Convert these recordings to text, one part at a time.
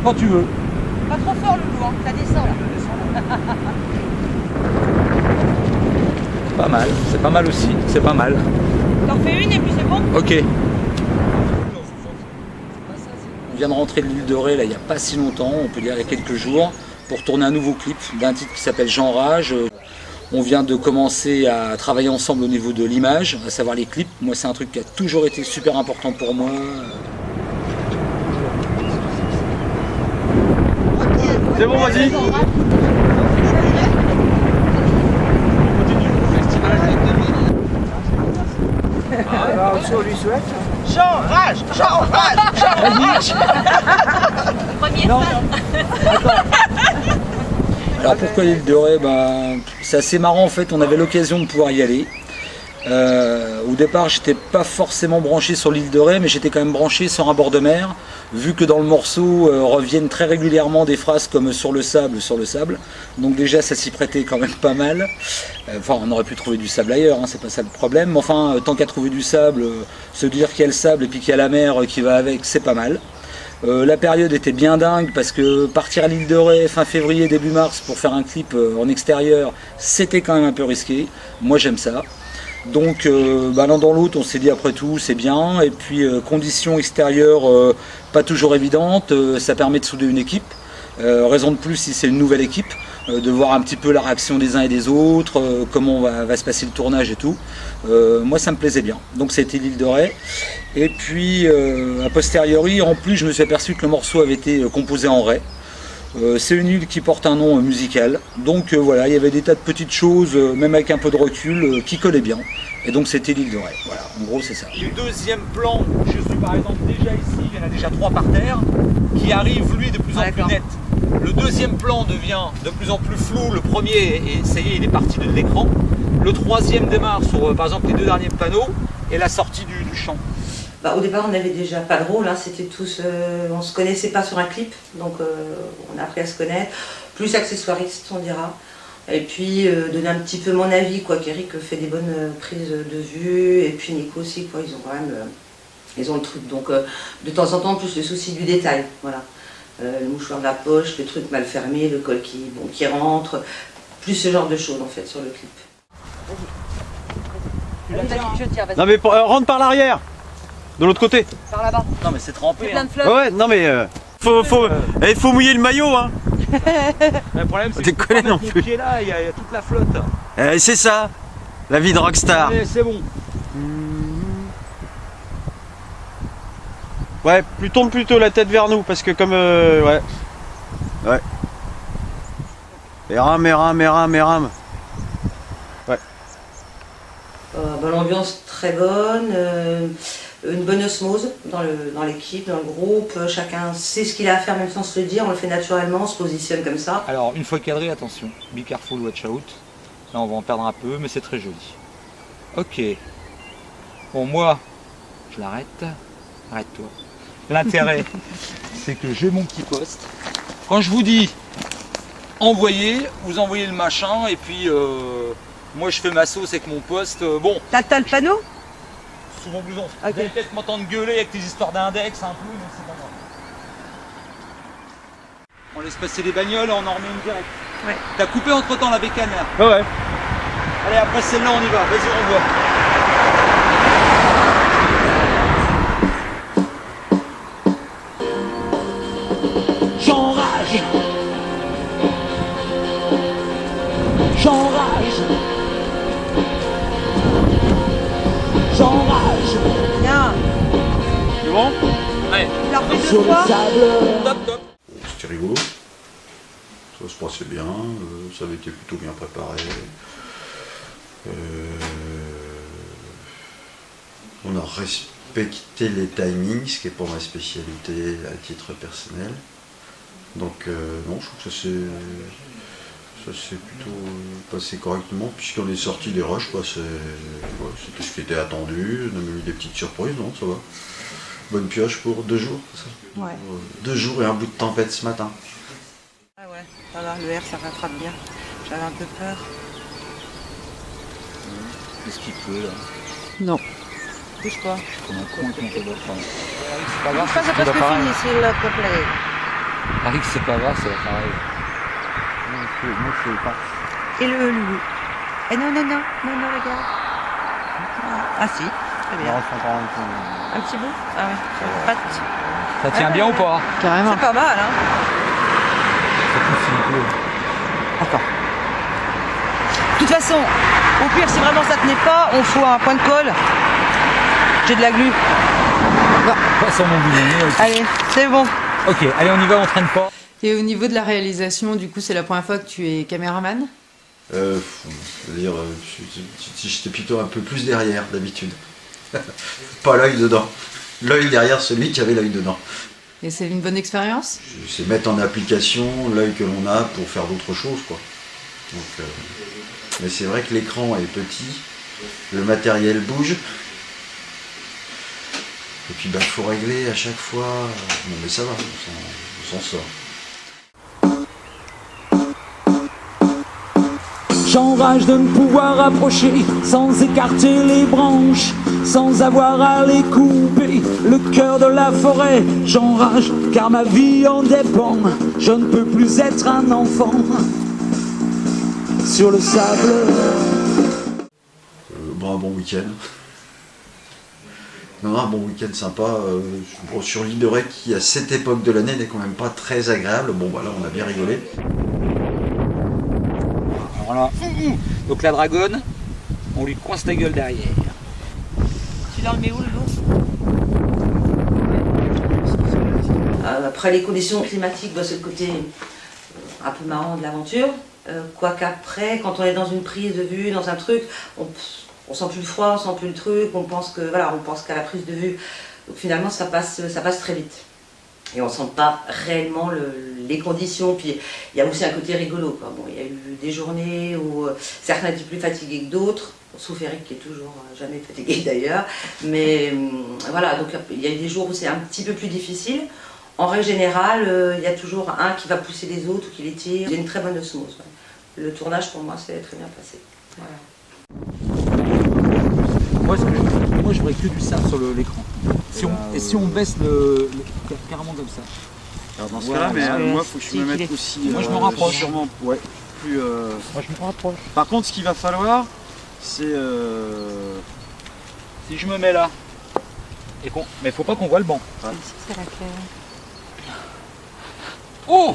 quand tu veux. Pas trop fort, Loulou, hein. Ça descend là. Pas mal, c'est pas mal aussi, c'est pas mal. T'en fais une et puis c'est bon. Ok. On vient de rentrer de l'île de Ré là, il n'y a pas si longtemps, on peut dire il y a quelques jours, pour tourner un nouveau clip d'un titre qui s'appelle Jean Rage. On vient de commencer à travailler ensemble au niveau de l'image, à savoir les clips. Moi c'est un truc qui a toujours été super important pour moi. C'est bon, vas-y. On lui souhaite. Jean Rage, Jean Rage, Jean Rage. Premier Non. fan. Alors pourquoi l'île de Ré? C'est assez marrant en fait, on avait l'occasion de pouvoir y aller. Au départ j'étais pas forcément branché sur l'île de Ré, mais j'étais quand même branché sur un bord de mer, vu que dans le morceau reviennent très régulièrement des phrases comme sur le sable, donc déjà ça s'y prêtait quand même pas mal. Enfin on aurait pu trouver du sable ailleurs, hein, c'est pas ça le problème, mais enfin tant qu'à trouver du sable, se dire qu'il y a le sable et puis qu'il y a la mer qui va avec, c'est pas mal. La période était bien dingue parce que partir à l'île de Ré fin février, début mars pour faire un clip en extérieur, c'était quand même un peu risqué. Moi j'aime ça. Donc l'un dans l'autre on s'est dit après tout c'est bien. Et puis conditions extérieures pas toujours évidentes, ça permet de souder une équipe. Raison de plus si c'est une nouvelle équipe, de voir un petit peu la réaction des uns et des autres, comment va se passer le tournage et tout. Moi ça me plaisait bien, donc c'était l'île de Ré. Et puis a posteriori, en plus je me suis aperçu que le morceau avait été composé en Ré. C'est une île qui porte un nom musical, donc voilà, il y avait des tas de petites choses, même avec un peu de recul, qui collaient bien. Et donc c'était l'île de Ré, voilà, en gros c'est ça. Le deuxième plan, je suis par exemple déjà ici, il y en a déjà 3 par terre, qui arrive lui de plus en plus net. Le deuxième plan devient de plus en plus flou, le premier, et ça y est, il est parti de l'écran. Le troisième démarre sur par exemple les 2 derniers panneaux, et la sortie du champ. Au départ, on n'avait déjà pas de rôle, hein, c'était tous, on se connaissait pas sur un clip, donc on a appris à se connaître, plus accessoiriste, on dira. Et puis donner un petit peu mon avis, quoi, qu'Eric fait des bonnes prises de vue, et puis Nico aussi, quoi, ils ont quand même, ils ont le truc. Donc de temps en temps, plus le souci du détail, voilà. Le mouchoir de la poche, le truc mal fermé, le col qui rentre, plus ce genre de choses en fait sur le clip. Vas-y, je tire, vas-y. Non mais rentre par l'arrière, de l'autre côté. Par là-bas. Non mais c'est trempé. Plein de fleurs. Ouais, non mais faut mouiller le maillot, hein. Le problème c'est que tu non plus. Là, il y a toute la flotte. C'est ça, la vie de rockstar. Allez, c'est bon. Ouais, tourne plutôt la tête vers nous, parce que comme... ouais. Et rame. Ouais. L'ambiance très bonne, une bonne osmose dans l'équipe, dans le groupe, chacun sait ce qu'il a à faire même sans se le dire, on le fait naturellement, on se positionne comme ça. Alors une fois cadré, attention, be careful, watch out. Là on va en perdre un peu, mais c'est très joli. Ok. Bon moi, je l'arrête. Arrête-toi. L'intérêt, c'est que j'ai mon petit poste. Quand je vous dis envoyer, vous envoyez le machin et puis moi je fais ma sauce avec mon poste. Bon. T'as le panneau? Sous mon blouson. Ok. Vous allez peut-être m'entendre gueuler avec tes histoires d'index un peu, mais c'est pas grave. On laisse passer les bagnoles, on en remet une directe. Ouais. T'as coupé entre temps la bécane là. Ouais. Allez, après celle-là on y va, vas-y on voit. J'enrage. Bien. C'est bon? Allez, Tu l'as refait 2 fois. top. C'était rigolo, ça se passait bien, ça avait été plutôt bien préparé. On a respecté les timings, ce qui est pour ma spécialité à titre personnel. Donc non, je trouve que ça s'est plutôt passé correctement, puisqu'on est sorti des rushs, quoi. C'était ce qui était attendu, on a eu des petites surprises, non, ça va. Bonne pioche pour 2 jours, c'est ça? Ouais. 2 jours et un bout de tempête ce matin. Ah ouais, voilà, le R ça rattrape bien. J'avais un peu peur. Qu'est-ce qu'il pleut là? Non. Bouge pas. Comme un con avec mon téléphone. C'est pas grave, c'est presque fini, c'est le complet. Paris que c'est pas grave, c'est pareil. Moi, je sais pas. Et le loulou. Eh non, non, non, non, non, regarde. Ah si, très bien. Un petit bout. Ah ouais, pas de... Ça tient bien ou pas? Carrément. C'est pas mal, hein. D'accord. De toute façon, au pire, si vraiment ça tenait pas, on fout un point de colle. J'ai de la glu. Pas sur mon boulonnier. Okay. Allez, c'est bon. Ok, allez, on y va, on traîne pas. Et au niveau de la réalisation, du coup, c'est la première fois que tu es caméraman? C'est-à-dire, j'étais plutôt un peu plus derrière d'habitude. Pas l'œil dedans. L'œil derrière celui qui avait l'œil dedans. Et c'est une bonne expérience? C'est mettre en application l'œil que l'on a pour faire d'autres choses, quoi. Donc, mais c'est vrai que l'écran est petit, le matériel bouge. Et puis il faut régler à chaque fois. Non mais ça va, on s'en sort. J'enrage de me pouvoir approcher sans écarter les branches, sans avoir à les couper, le cœur de la forêt. J'enrage car ma vie en dépend, je ne peux plus être un enfant sur le sable. Bon, un bon week-end. Non, un bon week-end sympa. Bon, sur l'île de Ré qui à cette époque de l'année n'est quand même pas très agréable. Bon voilà, on a bien rigolé. Voilà. Donc la dragonne, on lui coince la gueule derrière. Tu l'as remis où, le loup? Après les conditions climatiques, c'est le côté un peu marrant de l'aventure. Quoique après, quand on est dans une prise de vue, dans un truc, on sent plus le froid, on sent plus le truc, on pense qu'à la prise de vue. Donc finalement, ça passe très vite. Et on ne sent pas réellement les conditions. Puis il y a aussi un côté rigolo, quoi. Bon, il y a eu des journées où certains étaient plus fatigués que d'autres, sauf Eric qui est toujours jamais fatigué d'ailleurs. Mais voilà, donc il y a eu des jours où c'est un petit peu plus difficile. En règle générale, il y a toujours un qui va pousser les autres ou qui les tire. Il y a une très bonne osmose. Ouais. Le tournage pour moi s'est très bien passé. Voilà. Moi je voudrais que du sable sur l'écran. Et si on baisse carrément comme ça. Alors dans ce cas-là, mais moi il faut que je me mette aussi. Moi je me rapproche. Sûrement, ouais. Plus, Moi je me rapproche. Par contre, ce qu'il va falloir, c'est. Si je me mets là, mais faut pas qu'on voit le banc. C'est laquelle? Oh!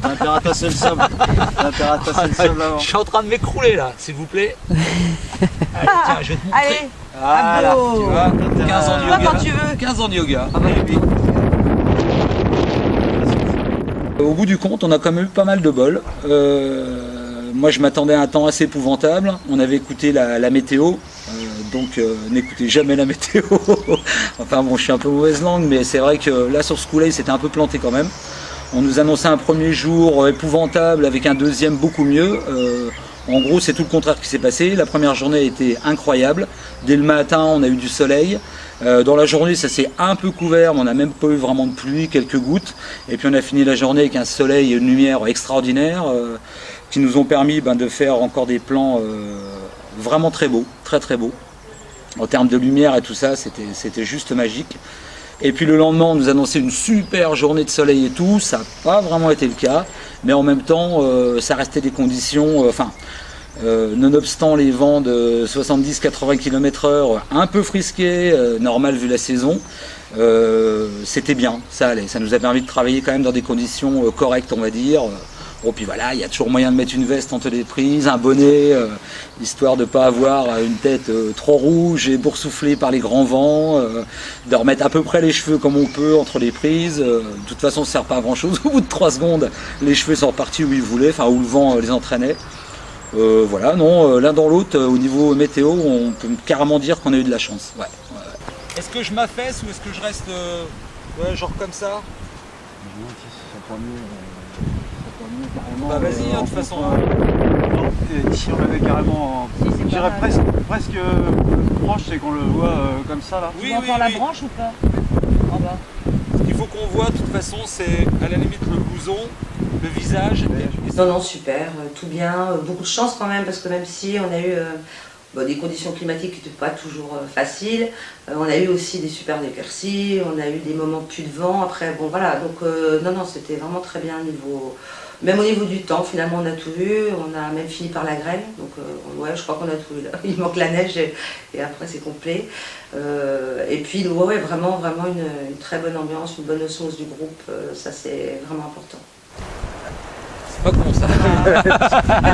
T'as intérêt à tasser le sable. T'as intérêt à tasser le sable avant. Je suis en train de m'écrouler là, s'il vous plaît. Allez, tiens, je vais te montrer. Allez, Voilà, beau. tu vois, 15 ans de Toi, yoga. quand tu veux. 15 ans de yoga. Au bout du compte, on a quand même eu pas mal de bol. Moi, je m'attendais à un temps assez épouvantable. On avait écouté la météo, donc n'écoutez jamais la météo. Enfin bon, je suis un peu mauvaise langue, mais c'est vrai que là, sur ce coup-là, il s'était un peu planté quand même. On nous annonçait un premier jour épouvantable avec un deuxième beaucoup mieux. En gros, c'est tout le contraire qui s'est passé. La première journée a été incroyable. Dès le matin, on a eu du soleil. Dans la journée, ça s'est un peu couvert, mais on n'a même pas eu vraiment de pluie, quelques gouttes. Et puis on a fini la journée avec un soleil et une lumière extraordinaire qui nous ont permis de faire encore des plans vraiment très beaux, très très beaux. En termes de lumière et tout ça, c'était juste magique. Et puis le lendemain, on nous annonçait une super journée de soleil et tout. Ça n'a pas vraiment été le cas, mais en même temps, ça restait des conditions... nonobstant les vents de 70-80 km/h un peu frisqués, normal vu la saison, c'était bien, ça allait. Ça nous a permis de travailler quand même dans des conditions correctes, on va dire. Bon, puis voilà, il y a toujours moyen de mettre une veste entre les prises, un bonnet, histoire de ne pas avoir une tête trop rouge et boursouflée par les grands vents, de remettre à peu près les cheveux comme on peut entre les prises. De toute façon, ça ne sert pas à grand chose. Au bout de 3 secondes, les cheveux sont repartis où ils voulaient, enfin où le vent les entraînait. Voilà, non, l'un dans l'autre, au niveau météo, on peut carrément dire qu'on a eu de la chance. Ouais. Est-ce que je m'affaisse ou est-ce que je reste genre comme ça? Bah vas-y, de toute façon. Non, ici on l'avait carrément. Je dirais presque proche, c'est qu'on le voit comme ça là. Oui, Tu entends la branche ou pas? En bas. Ce qu'il faut qu'on voit, de toute façon, c'est à la limite le blouson, le visage. Non, super, tout bien, beaucoup de chance quand même, parce que même si on a eu des conditions climatiques qui n'étaient pas toujours faciles. On a eu aussi des super éclaircies, on a eu des moments plus de vent. Après, bon voilà, donc non, c'était vraiment très bien même au niveau du temps. Finalement, on a tout vu. On a même fini par la grêle. Donc ouais, je crois qu'on a tout vu là. Il manque la neige et après c'est complet. Et puis ouais, vraiment une très bonne ambiance, une bonne osmose du groupe. Ça c'est vraiment important. Pas con ça.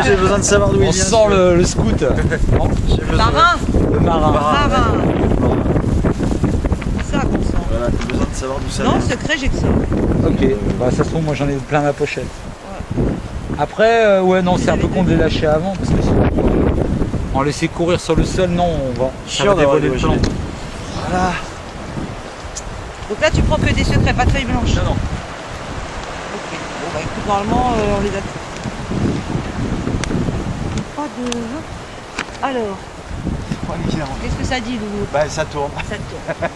J'ai besoin de savoir d'où il On vient. sent le scout. Marin. Le marin. Marin. C'est ça qu'on sent. Voilà, j'ai besoin de savoir d'où ça Non, vient. secret, j'ai que ça. Ok, bah ça se trouve, moi j'en ai plein ma pochette. Après, ouais, non, c'est un peu con de les lâcher avant parce que sinon, en laisser courir sur le sol, non, ça va dévoiler le plan. Voilà. Donc là, tu prends que des secrets, pas de feuilles blanches. Non, non. Ok. Bon, bah écoute, normalement, on les a tous. Pas de. Alors, qu'est-ce que ça dit, Loulou? Bah, ça tourne. Ça tourne.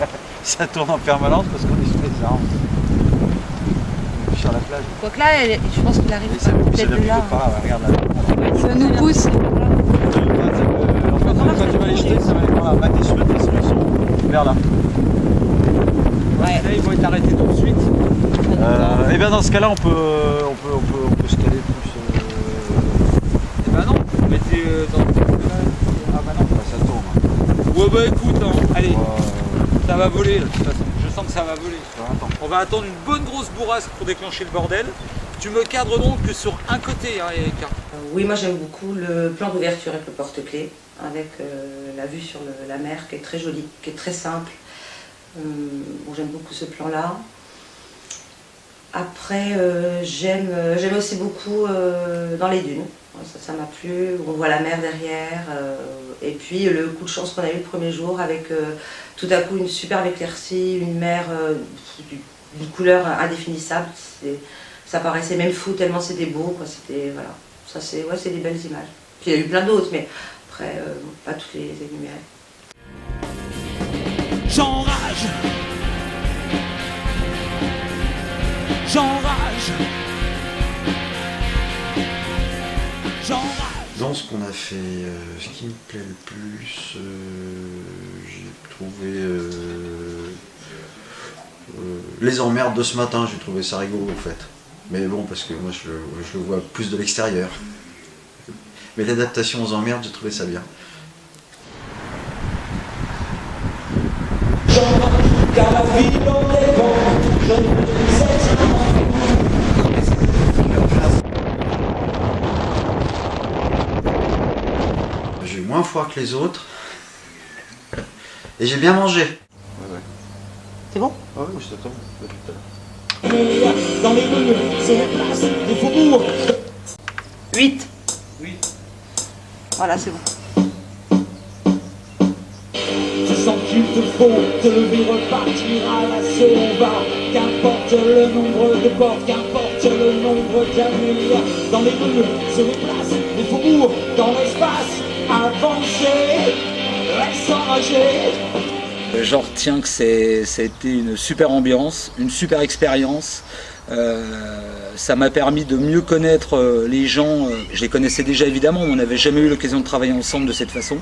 Ça tourne en permanence parce qu'on est sous les arbres. Sur la plage. Quoique là, je pense qu'il arrive Et ça peut-être de n'appuie là. pas, ouais, regarde là. Ça nous pousse. En fait, quand tu vas les jeter, ça va aller par là. Bah, t'es sûr, de toute façon, ils sont vers là. Ouais. Là, ils vont être arrêtés tout de suite. Et bien dans ce cas-là, on peut se caler plus. Eh ben non, mettez dans le Ah bah non, bah, ça tourne. Ouais, bah écoute, hein, allez, Ouais. ça va voler de toute façon. Je sens que ça va voler. Attends. On va attendre une bonne grosse bourrasque pour déclencher le bordel. Tu me cadres donc que sur un côté, hein, Eric. Oui, moi j'aime beaucoup le plan d'ouverture avec le porte-clés, avec la vue sur la mer qui est très jolie, qui est très simple. Bon, j'aime beaucoup ce plan-là. Après, j'aime aussi beaucoup dans les dunes. Ça m'a plu. On voit la mer derrière. Et puis le coup de chance qu'on a eu le premier jour avec tout à coup une superbe éclaircie, une mer d'une couleur indéfinissable. Ça paraissait même fou tellement c'était beau. C'était voilà. Ça c'est des belles images. Puis il y a eu plein d'autres, mais après pas toutes les énumérer. J'enrage. J'enrage. J'enrage. Dans ce qu'on a fait, ce qui me plaît le plus, j'ai trouvé les emmerdes de ce matin, j'ai trouvé ça rigolo en fait. Mais bon, parce que moi je le vois plus de l'extérieur. Mais l'adaptation aux emmerdes, j'ai trouvé ça bien. Car la vie en dépend. Je ne J'ai eu moins froid que les autres. Et j'ai bien mangé. C'est bon? Ah oui, je t'attends. Tout à l'heure. dans les rues, c'est la place des faubourgs. 8. Oui. Voilà, c'est bon. Tu sens qu'il te faut te lever, repartir à l'assaut, va. Qu'importe le nombre de portes, qu'importe le nombre d'années. Dans les rues, c'est les places, les faubourgs, dans l'espace. Avancer, reste enragé. J'en retiens que ça a été une super ambiance, une super expérience. Ça m'a permis de mieux connaître les gens. Je les connaissais déjà évidemment, mais on n'avait jamais eu l'occasion de travailler ensemble de cette façon.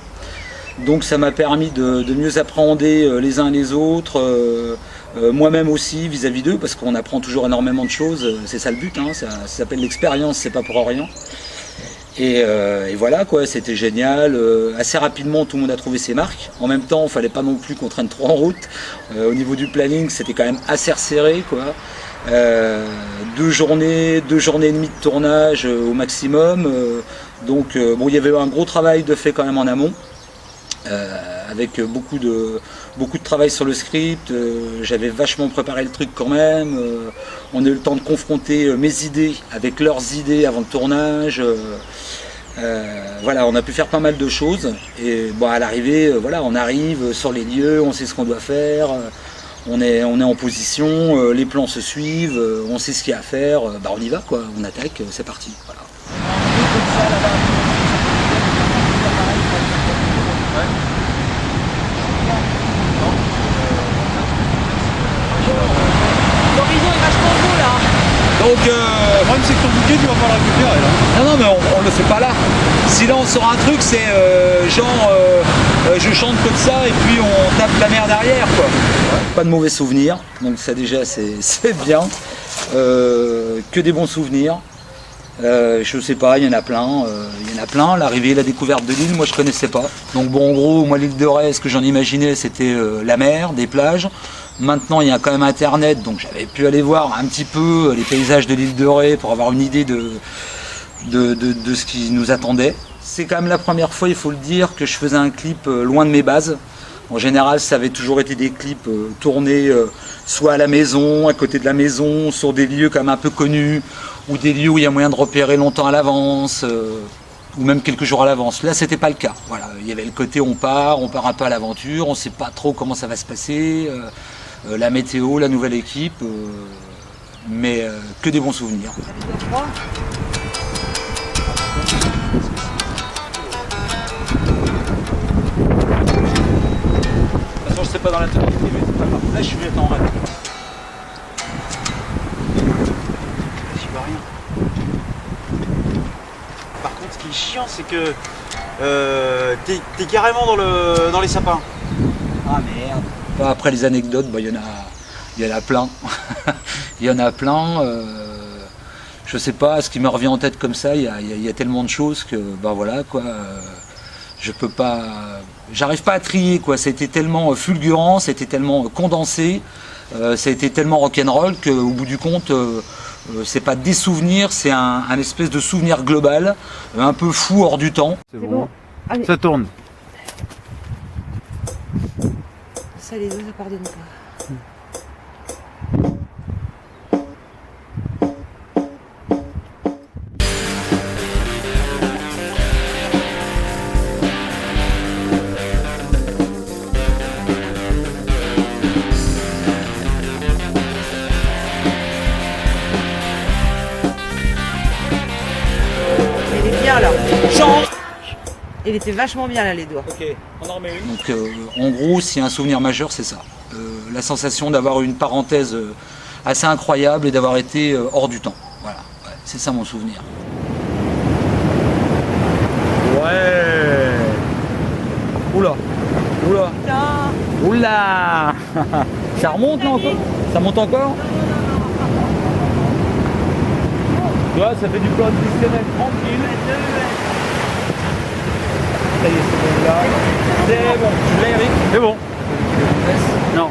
Donc ça m'a permis de mieux appréhender les uns les autres, moi-même aussi vis-à-vis d'eux, parce qu'on apprend toujours énormément de choses, c'est ça le but, hein, ça s'appelle l'expérience, c'est pas pour rien. Et voilà quoi, c'était génial. Assez rapidement, tout le monde a trouvé ses marques. En même temps, il ne fallait pas non plus qu'on traîne trop en route. Au niveau du planning, c'était quand même assez resserré quoi. 2 journées et demie de tournage au maximum. Donc bon, il y avait un gros travail de fait quand même en amont. Avec beaucoup de travail sur le script, j'avais vachement préparé le truc quand même, on a eu le temps de confronter mes idées avec leurs idées avant le tournage, voilà, on a pu faire pas mal de choses et bon, à l'arrivée, voilà, on arrive sur les lieux, on sait ce qu'on doit faire, on est en position, les plans se suivent, on sait ce qu'il y a à faire, bah on y va quoi, on attaque, c'est parti. Voilà. L'horizon est vachement beau là. Donc, Le problème, c'est que ton bouquet, tu vas pas le récupérer là. non, mais on le fait pas là. Si là on sort un truc, c'est genre je chante comme ça et puis on tape la mer derrière, quoi. Pas de mauvais souvenirs, donc ça déjà c'est bien. Que des bons souvenirs. Je sais pas, il y en a plein. L'arrivée, la découverte de l'île, moi je connaissais pas. Donc bon, en gros, moi l'île de Ré, ce que j'en imaginais, c'était la mer, des plages. Maintenant, il y a quand même Internet, donc j'avais pu aller voir un petit peu les paysages de l'île de Ré pour avoir une idée de ce qui nous attendait. C'est quand même la première fois, il faut le dire, que je faisais un clip loin de mes bases. En général, ça avait toujours été des clips tournés soit à la maison, à côté de la maison, sur des lieux quand même un peu connus, ou des lieux où il y a moyen de repérer longtemps à l'avance, ou même quelques jours à l'avance. Là, c'était pas le cas. Voilà, il y avait le côté on part un peu à l'aventure, on sait pas trop comment ça va se passer, la météo, la nouvelle équipe, mais que des bons souvenirs. Je sais pas dans la totalité, mais c'est pas grave. Là, je suis en rêve. Je vois rien. Par contre, ce qui est chiant, c'est que t'es carrément dans les sapins. Ah merde. Après les anecdotes, il y en a plein. Il y en a plein. Je sais pas, ce qui me revient en tête comme ça, il y a tellement de choses que, voilà quoi. Je peux pas, j'arrive pas à trier quoi. C'était tellement fulgurant, c'était tellement condensé, ça a été tellement rock'n'roll qu'au bout du compte, c'est pas des souvenirs, c'est un espèce de souvenir global, un peu fou hors du temps. C'est bon. Ça tourne. Ça, les deux, ça pardonne pas. Là. Il était vachement bien là les doigts. Ok, on en remet une. Donc en gros, s'il y a un souvenir majeur, c'est ça. La sensation d'avoir eu une parenthèse assez incroyable et d'avoir été hors du temps. Voilà, ouais, c'est ça mon souvenir. Ouais. Oula. Oula. Oula. Ça remonte là encore. Ça monte encore. Tu vois, ça fait du conditionnel tranquille. Ça y est, c'est bon là. C'est bon. Tu l'as, Eric? C'est bon. Non.